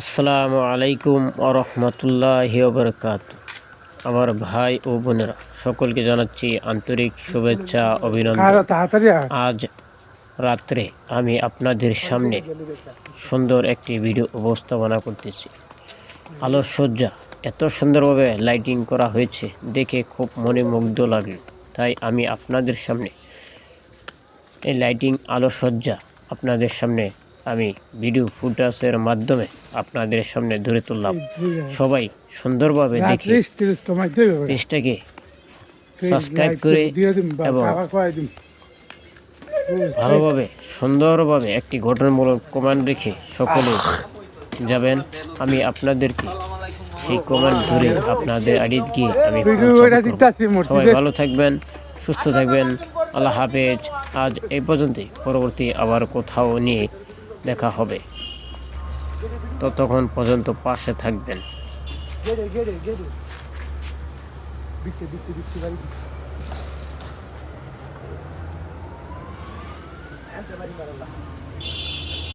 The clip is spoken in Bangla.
আসসালামু আলাইকুম আরহামতুল্লাহি ওয়াবারাকাতু। আমার ভাই ও বোনেরা সকলকে জানাচ্ছি আন্তরিক শুভেচ্ছা অভিনন্দন। আজ রাত্রে আমি আপনাদের সামনে সুন্দর একটি ভিডিও উপস্থাপনা করতেছি। আলোকসজ্জা এত সুন্দরভাবে লাইটিং করা হয়েছে, দেখে খুব মনে মুগ্ধ লাগলো। তাই আমি আপনাদের সামনে এই লাইটিং আলোকসজ্জা আপনাদের সামনে আমি ভিডিও ফুটেজের মাধ্যমে আপনাদের সামনে ধরে তুললাম। সবাই সুন্দরভাবে দেখে পেজটাকে সাবস্ক্রাইব করে এবং ভালোভাবে সুন্দরভাবে একটি গঠনমূলক কমেন্ট রেখে সকলে যাবেন। আমি আপনাদেরকে সেই কমেন্ট ধরে আপনাদের আইডি গিয়ে আমি সবাই ভালো থাকবেন, সুস্থ থাকবেন। আল্লাহ হাফেজ। আজ এই পর্যন্তই, পরবর্তী আবার কোথাও নিয়ে দেখা হবে। ততক্ষণ পর্যন্ত পাশে থাকবেন।